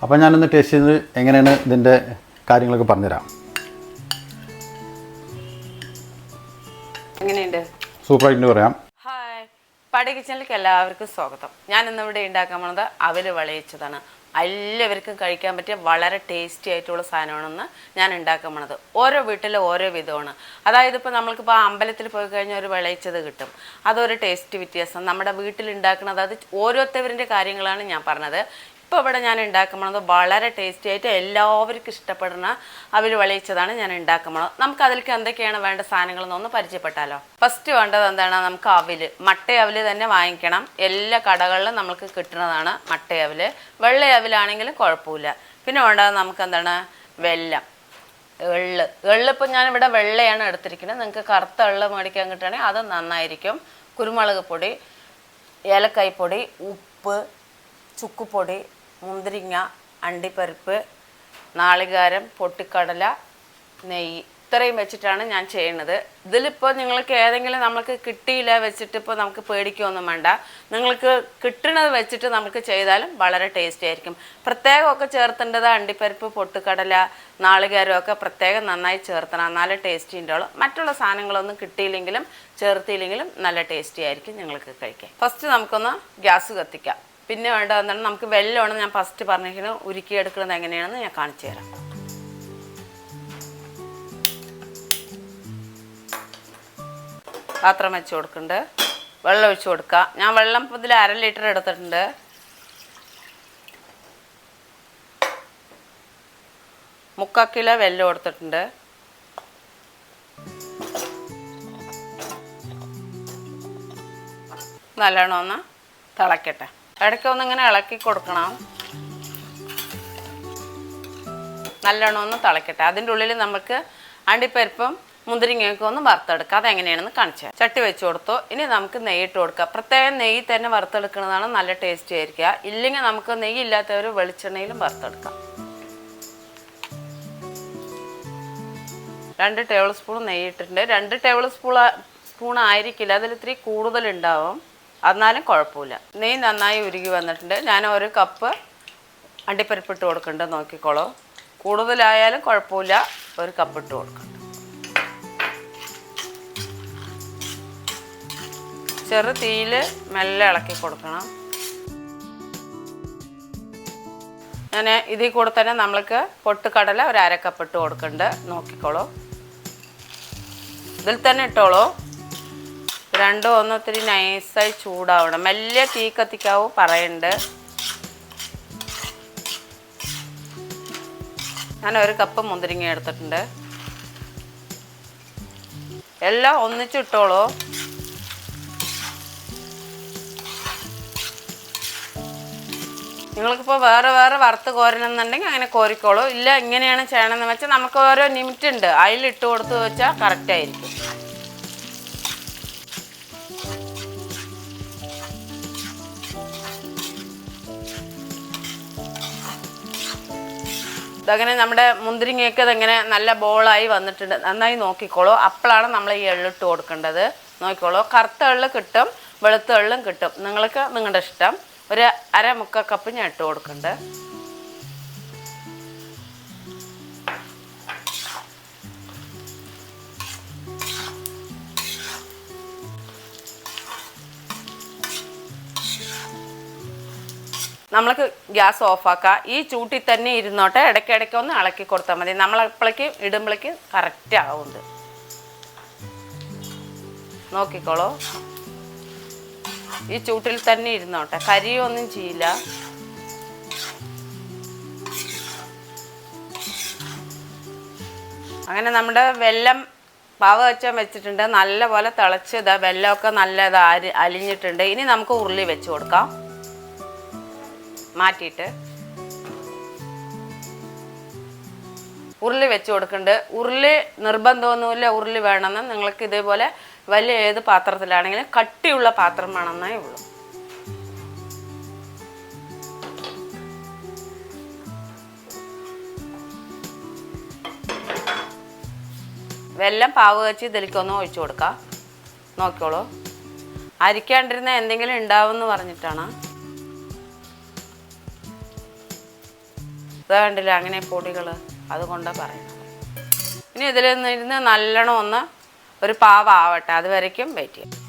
അപ്പോൾ ഞാനൊന്ന് ടേസ്റ്റ് ചെയ്ത് എങ്ങനെയാണ് ഇതിൻ്റെ കാര്യങ്ങളൊക്കെ പറഞ്ഞുതരാം. എങ്ങനെയുണ്ട്? സൂപ്പറായിട്ട് പറയാം. ഹായ്, പടി കിച്ചണിലേക്ക് എല്ലാവർക്കും സ്വാഗതം. ഞാൻ ഇന്നിവിടെ ഉണ്ടാക്കാൻ പോണത് അവൽ വിളയിച്ചതാണ്. എല്ലാവർക്കും കഴിക്കാൻ പറ്റിയ വളരെ ടേസ്റ്റി ആയിട്ടുള്ള സാധനമാണെന്ന് ഞാൻ ഉണ്ടാക്കാൻ പോണത്. ഓരോ വീട്ടിലും ഓരോ വിധമാണ്. അതായത് ഇപ്പോൾ നമ്മൾക്കിപ്പോൾ അമ്പലത്തിൽ പോയി കഴിഞ്ഞാൽ ഒരു വിളയിച്ചത് കിട്ടും, അതൊരു ടേസ്റ്റ് വ്യത്യാസം. നമ്മുടെ വീട്ടിലുണ്ടാക്കുന്നത് അത് ഓരോരുത്തവരുടെ കാര്യങ്ങളാണ് ഞാൻ പറഞ്ഞത്. ഇപ്പോൾ ഇവിടെ ഞാൻ ഉണ്ടാക്കുന്നത് വളരെ ടേസ്റ്റി ആയിട്ട് എല്ലാവർക്കും ഇഷ്ടപ്പെടുന്ന അവൽ വിളയിച്ചതാണ് ഞാൻ ഉണ്ടാക്കുന്നത്. നമുക്ക് അതിലേക്ക് എന്തൊക്കെയാണ് വേണ്ട സാധനങ്ങളെന്നൊന്ന് പരിചയപ്പെട്ടാലോ. ഫസ്റ്റ് വേണ്ടത് എന്താണ്? നമുക്ക് അവൽ, മട്ട അവൽ തന്നെ വാങ്ങിക്കണം. എല്ലാ കടകളിലും നമുക്ക് കിട്ടുന്നതാണ് മട്ട അവൽ. വെള്ള അവലാണെങ്കിലും കുഴപ്പമില്ല. പിന്നെ വേണ്ടത് നമുക്ക് എന്താണ്? വെല്ലം, എള്ളിപ്പോൾ ഞാനിവിടെ വെള്ളയാണ് എടുത്തിരിക്കുന്നത്. നിങ്ങൾക്ക് കറുത്ത എള്ള് മേടിക്കാൻ കിട്ടുകയാണെങ്കിൽ അത് നന്നായിരിക്കും. കുരുമുളക് പൊടി, ഏലക്കായ്പ്പൊടി, ഉപ്പ്, ചുക്കുപൊടി, മുന്തിരിങ്ങ, അണ്ടിപ്പരിപ്പ്, നാളികേരം, പൊട്ടിക്കടല, നെയ്യ്, ഇത്രയും വെച്ചിട്ടാണ് ഞാൻ ചെയ്യുന്നത്. ഇതിലിപ്പോൾ നിങ്ങൾക്ക് ഏതെങ്കിലും നമുക്ക് കിട്ടിയില്ല വെച്ചിട്ട് ഇപ്പോൾ നമുക്ക് പേടിക്കുകയൊന്നും വേണ്ട. നിങ്ങൾക്ക് കിട്ടുന്നത് വെച്ചിട്ട് നമുക്ക് ചെയ്താലും വളരെ ടേസ്റ്റി ആയിരിക്കും. പ്രത്യേകമൊക്കെ ചേർത്തേണ്ടത് അണ്ടിപ്പരിപ്പ്, പൊട്ടിക്കടല, നാളികേരമൊക്കെ പ്രത്യേകം നന്നായി ചേർത്തണം, എന്നാലേ ടേസ്റ്റി ഉണ്ടാവുള്ളൂ. മറ്റുള്ള സാധനങ്ങളൊന്നും കിട്ടിയില്ലെങ്കിലും ചേർത്തില്ലെങ്കിലും നല്ല ടേസ്റ്റി ആയിരിക്കും നിങ്ങൾക്ക് കഴിക്കാൻ. ഫസ്റ്റ് നമുക്കൊന്ന് ഗ്യാസ് കത്തിക്കാം. പിന്നെ വേണ്ടത് എന്താണ്? നമുക്ക് വെല്ലമാണ് ഞാൻ ഫസ്റ്റ് പറഞ്ഞിരിക്കുന്നത്. ഉരുക്കിയെടുക്കുന്നത് എങ്ങനെയാണെന്ന് ഞാൻ കാണിച്ചു തരാം. പാത്രം വെച്ച് കൊടുക്കുന്നുണ്ട്, വെള്ളം ഒഴിച്ച് കൊടുക്കുക. ഞാൻ വെള്ളം ഇതിൽ 1/2 ലിറ്റർ എടുത്തിട്ടുണ്ട്. മുക്കാൽ കിലോ വെല്ലം എടുത്തിട്ടുണ്ട്. നല്ലോണം ഒന്ന് തിളക്കട്ടെ. ഇടയ്ക്ക് ഒന്നിങ്ങനെ ഇളക്കി കൊടുക്കണം. നല്ലോണം ഒന്ന് തിളക്കട്ടെ. അതിൻ്റെ ഉള്ളിൽ നമുക്ക് അണ്ടിപ്പരിപ്പും മുന്തിരിങ്ങയൊക്കെ ഒന്ന് വറുത്തെടുക്കുക. അതെങ്ങനെയാണെന്ന് കാണിച്ചാൽ. ചട്ടി വെച്ച് കൊടുത്തു. ഇനി നമുക്ക് നെയ്യിട്ട് കൊടുക്കുക. പ്രത്യേകം നെയ്യ് തന്നെ വറുത്തെടുക്കുന്നതാണ് നല്ല ടേസ്റ്റി ആയിരിക്കുക. ഇല്ലെങ്കിൽ നമുക്ക് നെയ്യ് ഇല്ലാത്തവർ വെളിച്ചെണ്ണയിലും വറുത്തെടുക്കാം. 2 ടേബിൾ സ്പൂൺ നെയ്യ് ഇട്ടിട്ടുണ്ട്. 2 ടേബിൾ സ്പൂൺ ആയിരിക്കില്ല, അതിൽ ഇത്തിരി കൂടുതലുണ്ടാവും, എന്നാലും കുഴപ്പമില്ല. നെയ്യ് നന്നായി ഉരുകി വന്നിട്ടുണ്ട്. ഞാൻ 1 കപ്പ് അണ്ടിപ്പരിപ്പ് ഇട്ട് കൊടുക്കുന്നുണ്ട്. നോക്കിക്കോളൂ, കൂടുതലായാലും കുഴപ്പമില്ല, 1 കപ്പ് ഇട്ട് കൊടുക്കുന്നുണ്ട്. ചെറു തീയിൽ മെല്ലെ ഇളക്കി കൊടുക്കണം. ഞാൻ ഇതിൽ കൂടെ തന്നെ നമ്മൾക്ക് പൊട്ടുകടല 1/2 കപ്പ് ഇട്ട് കൊടുക്കുന്നുണ്ട്. നോക്കിക്കോളൂ, ഇതിൽ തന്നെ ഇട്ടോളൂ. രണ്ടും ഒന്ന് ഒത്തിരി നൈസായി ചൂടാവണം. മെല്ലെ തീ കത്തിക്കാവൂ പറയുന്നുണ്ട്. ഞാൻ 1 കപ്പ് മുന്തിരിങ്ങ എടുത്തിട്ടുണ്ട്. എല്ലാം ഒന്നിച്ചിട്ടോളൂ. നിങ്ങൾക്കിപ്പോൾ വേറെ വറുത്ത് കോരണമെന്നുണ്ടെങ്കിൽ അങ്ങനെ കോരിക്കോളൂ. ഇല്ല ഇങ്ങനെയാണ് ചെയ്യണമെന്ന് വെച്ചാൽ നമുക്ക് ഓരോ ലിമിറ്റ് ഉണ്ട്, അതിലിട്ട് കൊടുത്ത് വെച്ചാൽ കറക്റ്റായിരിക്കും. ഇതങ്ങനെ നമ്മുടെ മുന്തിരിങ്ങയൊക്കെ ഇതങ്ങനെ നല്ല ബോളായി വന്നിട്ടുണ്ട്. നന്നായി നോക്കിക്കോളൂ. അപ്പോഴാണ് നമ്മൾ ഈ എള്ളിട്ട് കൊടുക്കേണ്ടത്. നോക്കിക്കോളൂ, കറുത്ത എള്ള് കിട്ടും, വെളുത്ത എള്ളും കിട്ടും, നിങ്ങൾക്ക് നിങ്ങളുടെ ഇഷ്ടം. 1/2 കപ്പ് ഞാൻ ഇട്ട് കൊടുക്കുന്നുണ്ട്. നമ്മൾക്ക് ഗ്യാസ് ഓഫാക്കാം. ഈ ചൂട്ടിൽ തന്നെ ഇരുന്നോട്ടെ. ഇടയ്ക്കിടയ്ക്ക് ഒന്ന് ഇളക്കി കൊടുത്താൽ മതി. നമ്മളപ്പോഴേക്കും ഇടുമ്പോഴേക്കും കറക്റ്റ് ആവുന്നുണ്ട്. നോക്കിക്കോളൂ, ഈ ചൂട്ടിൽ തന്നെ ഇരുന്നോട്ടെ, കരിയൊന്നും ചെയ്യില്ല. അങ്ങനെ നമ്മുടെ വെല്ലം പാവ വെച്ചിട്ടുണ്ട്. നല്ലപോലെ തിളച്ച് ഇതാ വെല്ലമൊക്കെ നല്ല അലിഞ്ഞിട്ടുണ്ട്. ഇനി നമുക്ക് ഉരുളി വെച്ച് കൊടുക്കാം. മാറ്റിയിട്ട് ഉരുളി വെച്ച് കൊടുക്കുന്നുണ്ട്. ഉരുളി നിർബന്ധമൊന്നുമില്ല ഉരുളി വേണമെന്ന്. നിങ്ങൾക്ക് ഇതേപോലെ വലിയ ഏത് പാത്രത്തിലാണെങ്കിലും കട്ടിയുള്ള പാത്രം വേണമെന്നേ ഉള്ളൂ. വെല്ലം പാവ് വെച്ച് ഇതിലേക്കൊന്ന് ഒഴിച്ചു കൊടുക്കാം. നോക്കിക്കോളൂ, അരിക്കാണ്ടിരുന്ന എന്തെങ്കിലും ഉണ്ടാവും എന്ന് പറഞ്ഞിട്ടാണ്. ഇതാ കണ്ടില്ല അങ്ങനെ പൊടികൾ, അതുകൊണ്ടാണ് പറയുന്നത്. ഇനി ഇതിൽ നിന്നിരുന്ന് നല്ലോണം ഒന്ന് ഒരു പാവാവട്ടെ, അതുവരയ്ക്കും വെയിറ്റ് ചെയ്യാം.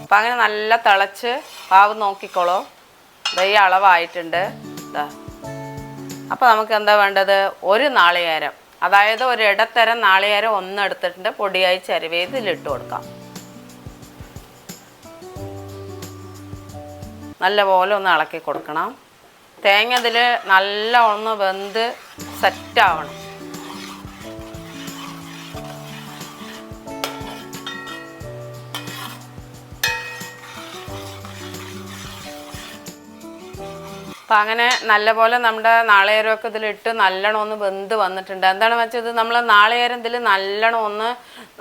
അപ്പം അങ്ങനെ നല്ല തിളച്ച് പാവ് നോക്കിക്കോളൂ. ഈ അളവായിട്ടുണ്ട്. ഇതാ, അപ്പോൾ നമുക്ക് എന്താ വേണ്ടത്? ഒരു നാളികേരം, അതായത് ഒരു ഇടത്തരം നാളികേരം ഒന്നെടുത്തിട്ടുണ്ട്, പൊടിയായി ചിരവി ഇതിലിട്ട് കൊടുക്കാം. നല്ലപോലെ ഒന്ന് ഇളക്കി കൊടുക്കണം. തേങ്ങ ഇതിൽ നല്ല ഒന്ന് വെന്ത് സെറ്റാവണം. അപ്പം അങ്ങനെ നല്ലപോലെ നമ്മുടെ നാളികേരമൊക്കെ ഇതിലിട്ട് നല്ലോണം ഒന്ന് വെന്ത് വന്നിട്ടുണ്ട്. എന്താണെന്ന് വെച്ചത്, നമ്മൾ നാളികേരം ഇതിൽ നല്ലോണം ഒന്ന്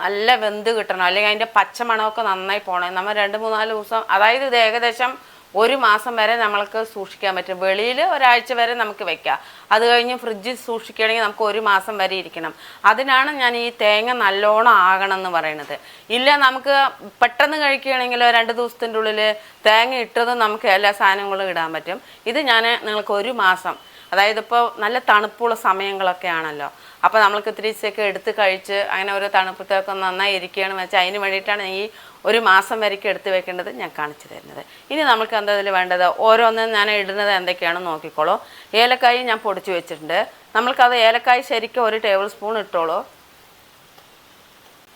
നല്ല വെന്ത് കിട്ടണം, അല്ലെങ്കിൽ അതിൻ്റെ പച്ചമണമൊക്കെ നന്നായി പോകണം. നമ്മൾ 2-3-4 ദിവസം, അതായത് ഇത് ഏകദേശം 1 മാസം വരെ നമ്മൾക്ക് സൂക്ഷിക്കാൻ പറ്റും. വെളിയിൽ ഒരാഴ്ച വരെ നമുക്ക് വെക്കാം. അത് കഴിഞ്ഞ് ഫ്രിഡ്ജിൽ സൂക്ഷിക്കുകയാണെങ്കിൽ നമുക്ക് 1 മാസം വരെ ഇരിക്കണം. അതിനാണ് ഞാൻ ഈ തേങ്ങ നല്ലോണം ആകണം എന്ന് പറയുന്നത്. ഇല്ല, നമുക്ക് പെട്ടെന്ന് കഴിക്കുകയാണെങ്കിലോ 2 ദിവസത്തിൻ്റെ ഉള്ളിൽ തേങ്ങ ഇട്ടതും നമുക്ക് എല്ലാ സാധനങ്ങളും ഇടാൻ പറ്റും. ഇത് ഞാൻ നിങ്ങൾക്ക് 1 മാസം, അതായത് ഇപ്പോൾ നല്ല തണുപ്പുള്ള സമയങ്ങളൊക്കെ ആണല്ലോ, അപ്പോൾ നമ്മൾക്ക് ഇത്തിരി ദിവസമൊക്കെ എടുത്ത് കഴിച്ച് അങ്ങനെ ഓരോ തണുപ്പത്തൊക്കെ നന്നായി ഇരിക്കുകയാണെന്ന് വെച്ചാൽ അതിന് വേണ്ടിയിട്ടാണ് ഈ 1 മാസം വരയ്ക്ക് എടുത്ത് വെക്കേണ്ടത് ഞാൻ കാണിച്ചു തരുന്നത്. ഇനി നമുക്ക് എന്താ ഇതിൽ വേണ്ടത്? ഓരോന്നും ഞാൻ ഇടുന്നത് എന്തൊക്കെയാണെന്ന് നോക്കിക്കോളൂ. ഏലക്കായി ഞാൻ പൊടിച്ച് വെച്ചിട്ടുണ്ട്. നമ്മൾക്കത് ഏലക്കായി ശരിക്കും 1 ടേബിൾ സ്പൂൺ ഇട്ടോളൂ.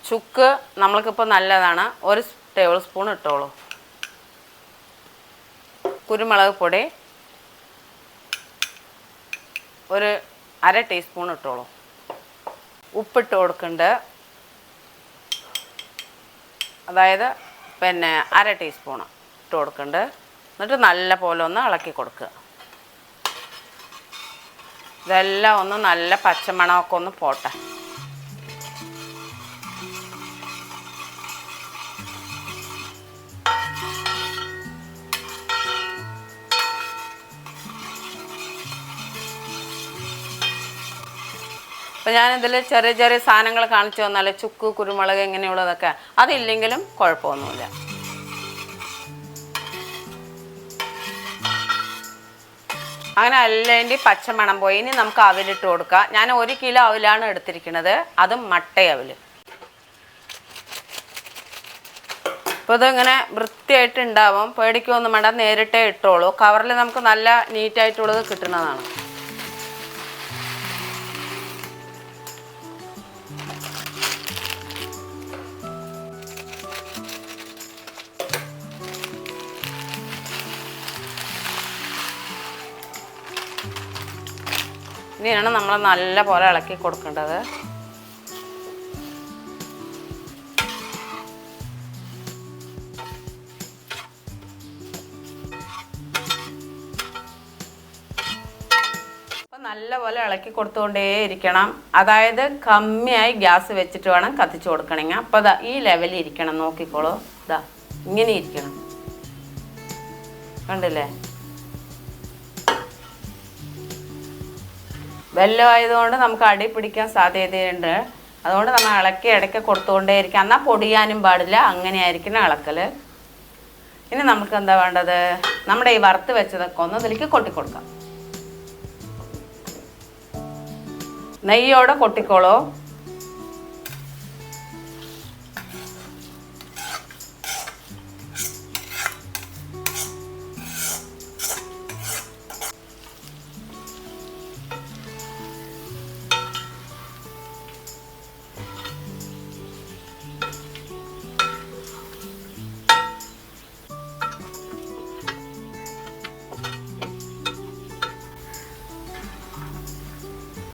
ചുക്ക് നമ്മൾക്കിപ്പോൾ നല്ലതാണ്, 1 ടേബിൾ സ്പൂൺ ഇട്ടോളൂ. കുരുമുളക് പൊടി 1/2 ടീസ്പൂൺ ഇട്ടോളൂ. ഉപ്പിട്ട് കൊടുക്കുന്നുണ്ട്, അതായത് 1/2 ടീസ്പൂൺ ഇട്ട് കൊടുക്കുന്നുണ്ട്. എന്നിട്ട് നല്ല പോലെ ഒന്ന് ഇളക്കി കൊടുക്കുക. ഇതെല്ലാം ഒന്ന് നല്ല പച്ചമണമൊക്കെ ഒന്ന് പോട്ടെ. അപ്പോൾ ഞാനിതിൽ ചെറിയ ചെറിയ സാധനങ്ങൾ കാണിച്ചു തന്നാൽ, ചുക്ക്, കുരുമുളക് ഇങ്ങനെയുള്ളതൊക്കെ, അതില്ലെങ്കിലും കുഴപ്പമൊന്നുമില്ല. അങ്ങനെ അല്ലേണ്ടി പച്ചമണം പോയി. ഇനി നമുക്ക് അവിലിട്ട് കൊടുക്കാം. ഞാൻ 1 കിലോ അവിലാണ് എടുത്തിരിക്കുന്നത്, അതും മട്ടയവിൽ. അപ്പോൾ ഇതിങ്ങനെ വൃത്തിയായിട്ട് ഉണ്ടാവും, പേടിക്കൊന്നും വേണ്ട, നേരിട്ടേ ഇട്ടോളൂ. കവറിൽ നമുക്ക് നല്ല നീറ്റായിട്ടുള്ളത് കിട്ടുന്നതാണ്. ഇനിയാണ് നമ്മൾ നല്ല പോലെ ഇളക്കി കൊടുക്കേണ്ടത്. അപ്പം നല്ലപോലെ ഇളക്കി കൊടുത്തുകൊണ്ടേ ഇരിക്കണം. അതായത് കമ്മിയായി ഗ്യാസ് വെച്ചിട്ട് വേണം കത്തിച്ച് കൊടുക്കണമെങ്കിൽ. അപ്പോൾ ഇതാ ഈ ലെവലിൽ ഇരിക്കണം, നോക്കിക്കോളൂ. ഇതാ ഇങ്ങനെ ഇരിക്കണം, കണ്ടില്ലേ? വെല്ലം ആയതുകൊണ്ട് നമുക്ക് അടി പിടിക്കാൻ സാധ്യതയുണ്ട്. അതുകൊണ്ട് നമ്മൾ ഇളക്കി ഇടയ്ക്ക് കൊടുത്തുകൊണ്ടേയിരിക്കുക. എന്നാൽ പൊടിയാനും പാടില്ല, അങ്ങനെ ആയിരിക്കണം ഇളക്കൽ. ഇനി നമുക്ക് എന്താ വേണ്ടത്? നമ്മുടെ ഈ വറുത്ത് വെച്ചതൊക്കെ ഒന്ന് ഇതിലേക്ക് കൊട്ടിക്കൊടുക്കാം. നെയ്യോടെ കൊട്ടിക്കോളൂ.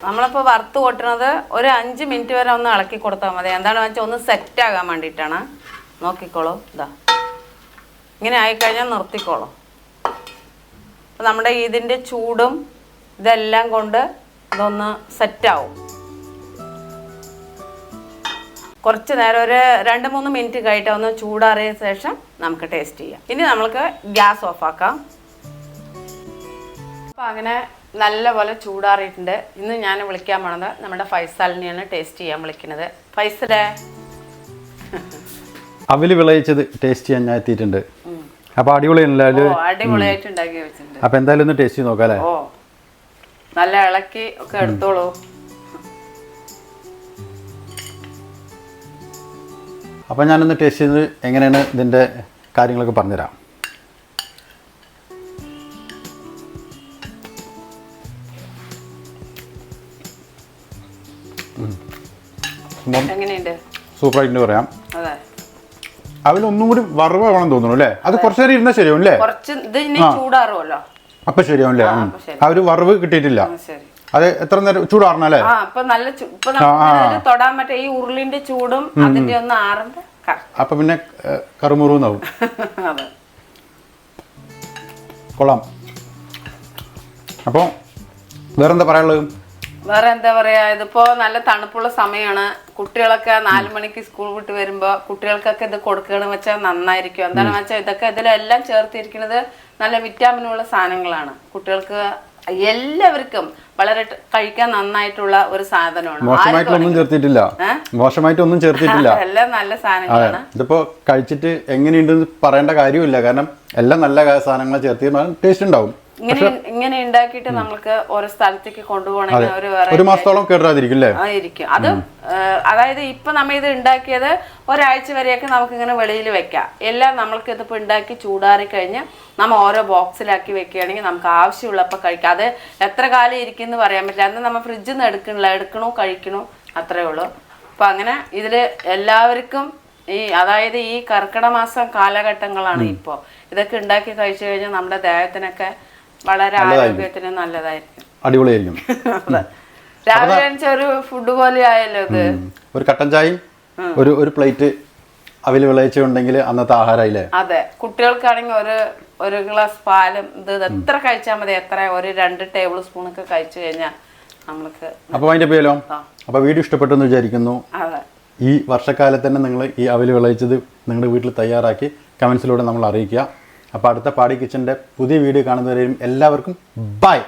നമ്മളിപ്പോൾ വറുത്ത് കൊട്ടുന്നത് ഒരു 5 മിനിറ്റ് വരെ ഒന്ന് ഇളക്കി കൊടുത്താൽ മതി. എന്താണെന്ന് വെച്ചാൽ ഒന്ന് സെറ്റാകാൻ വേണ്ടിയിട്ടാണ്. നോക്കിക്കോളൂ, ഇതാ ഇങ്ങനെ ആയിക്കഴിഞ്ഞാൽ നിർത്തിക്കോളൂ. അപ്പോൾ നമ്മുടെ ഇതിൻ്റെ ചൂടും ഇതെല്ലാം കൊണ്ട് ഇതൊന്ന് സെറ്റാവും. കുറച്ച് നേരം ഒരു 2-3 മിനിറ്റ് കഴിഞ്ഞിട്ട് ഒന്ന് ചൂടാറിയ ശേഷം നമുക്ക് ടേസ്റ്റ് ചെയ്യാം. ഇനി നമുക്ക് ഗ്യാസ് ഓഫാക്കാം. അപ്പോൾ അങ്ങനെ നല്ലപോലെ ചൂടാറിയിട്ടുണ്ട്. ഇന്ന് ഞാൻ വിളിക്കാൻ പോണത് നമ്മുടെ ഫൈസലിനെയാണ് ടേസ്റ്റ് ചെയ്യാൻ വിളിക്കുന്നത്. ഫൈസലേ, അവല് വിളയിച്ചത് ടേസ്റ്റ് ചെയ്യാൻ ഞാൻ എത്തിയിട്ടുണ്ട്. അപ്പോൾ അടിപൊളിയല്ലേ? അടിപൊളിയായിട്ട് ഉണ്ടാക്കി വെച്ചിട്ടുണ്ട്. അപ്പോൾ എന്തായാലും ഒന്ന് ടേസ്റ്റ് ചെയ്ത് നോക്കാം അല്ലേ? ഓ, നല്ല ഇളക്കി ഒക്കെ എടുത്തോളൂ. അപ്പോൾ ഞാനൊന്ന് ടേസ്റ്റ് ചെയ്ത് എങ്ങനെയാണ് ഇതിൻ്റെ കാര്യങ്ങളൊക്കെ പറഞ്ഞുതരാം. എങ്ങനെയുണ്ട്? സൂപ്പറായിട്ട് പറയാം. അതെ, അതിലൊന്നും കൂടി വറവ് വേണം തോന്നുന്നു അല്ലേ? അത് കുറച്ച് നേരം ഇരുന്നാൽ ശരിയാവും അല്ലേ? കുറച്ച് ഇത് ഇനി ചൂടാറുമല്ലോ. അപ്പൊ ശരിയാവും അല്ലേ? ആ ഒരു വറവ് കിട്ടിയിട്ടില്ല. അത് എത്ര നേരം ചൂടാറണല്ലേ? തൊടാൻ പറ്റ ഈ ഉരുളിന്റെ ചൂടും അതിന്റെ ഒന്ന് ആറുമ്പോ അപ്പൊ പിന്നെ കറുമുറുന്നാവും. കൊള്ളാം. അപ്പോൾ വേറെന്താ പറയാനുള്ളത്? വേറെ എന്താ പറയാ, ഇതിപ്പോ നല്ല തണുപ്പുള്ള സമയമാണ്. കുട്ടികളൊക്കെ 4 മണിക്ക് സ്കൂൾ വിട്ട് വരുമ്പോ കുട്ടികൾക്കൊക്കെ ഇത് കൊടുക്കുകയാണെന്ന് വെച്ചാൽ നന്നായിരിക്കും. എന്താണെന്ന് വെച്ചാൽ ഇതൊക്കെ ഇതിലെല്ലാം ചേർത്തിരിക്കുന്നത് നല്ല വിറ്റാമിനുള്ള സാധനങ്ങളാണ്. കുട്ടികൾക്ക് എല്ലാവർക്കും വളരെ കഴിക്കാൻ നന്നായിട്ടുള്ള ഒരു സാധനമാണ്. മോശമായിട്ടൊന്നും ചേർത്തിട്ടില്ല. എല്ലാം നല്ല സാധനങ്ങളാണ്. ഇതിപ്പോ കഴിച്ചിട്ട് എങ്ങനെയുണ്ടെന്ന് പറയേണ്ട കാര്യമില്ല. കാരണം എല്ലാം നല്ല സാധനങ്ങൾ ചേർത്ത് ടേസ്റ്റ് ഉണ്ടാവും. ഇങ്ങനെ ഉണ്ടാക്കിയിട്ട് നമുക്ക് ഓരോ സ്ഥലത്തേക്ക് കൊണ്ടുപോകണമെങ്കിൽ ഒരു മാസത്തോളം കേടാതിരിക്കും. അത് അതായത് ഇപ്പൊ നമ്മ ഇത് ഉണ്ടാക്കിയത് ഒരാഴ്ച വരെയൊക്കെ നമുക്ക് ഇങ്ങനെ വെളിയിൽ വെക്കാം. എല്ലാം നമ്മൾക്ക് ഇതിപ്പോ ഉണ്ടാക്കി ചൂടാറി കഴിഞ്ഞ് നമ്മൾ ഓരോ ബോക്സിലാക്കി വെക്കുകയാണെങ്കിൽ നമുക്ക് ആവശ്യമുള്ളപ്പോൾ കഴിക്കാം. അത് എത്ര കാലം ഇരിക്കുമെന്ന് പറയാൻ പറ്റില്ല. അന്ന് നമ്മൾ ഫ്രിഡ്ജിൽ നിന്ന് എടുക്കണോ കഴിക്കണോ അത്രേ ഉള്ളൂ. അപ്പൊ അങ്ങനെ ഇതില് എല്ലാവർക്കും അതായത് ഈ കർക്കിടക മാസം കാലഘട്ടങ്ങളാണ് ഇപ്പോ. ഇതൊക്കെ ഉണ്ടാക്കി കഴിച്ചു കഴിഞ്ഞാൽ നമ്മുടെ ദേഹത്തിനൊക്കെ വളരെ ആരോഗ്യത്തിന് നല്ലതായിരിക്കും. അടിപൊളിയായിരിക്കും. രാവിലെ ഒരു ഫുഡ് പോലെ ആയല്ലോ ഇത്. ഒരു കട്ടൻ ചായയും ഒരു പ്ലേറ്റ് അവല് വിളയിച്ചുണ്ടെങ്കിൽ അന്നത്തെ ആഹാരമായില്ലേ? അതെ, കുട്ടികൾക്കാണെങ്കിൽ ഒരു ഗ്ലാസ് പാലും ഇത് എത്ര കഴിച്ചാൽ മതി, എത്ര ഒരു 2 ടേബിൾ സ്പൂൺ ഒക്കെ കഴിച്ചു കഴിഞ്ഞാൽ നമ്മൾക്ക്. അപ്പൊ അതിന്റെ പേരോ അപ്പൊ വീഡിയോ ഇഷ്ടപ്പെട്ടു എന്ന് വിചാരിക്കുന്നു. ഈ വർഷക്കാലത്ത് തന്നെ നിങ്ങൾ ഈ അവല് വിളയിച്ചത് നിങ്ങളുടെ വീട്ടിൽ തയ്യാറാക്കി കമൻസിലൂടെ നമ്മൾ അറിയിക്കുക. അപ്പോൾ അടുത്ത പാടി കിച്ചൻ്റെ പുതിയ വീഡിയോ കാണുന്നവരെയും എല്ലാവർക്കും ബൈ.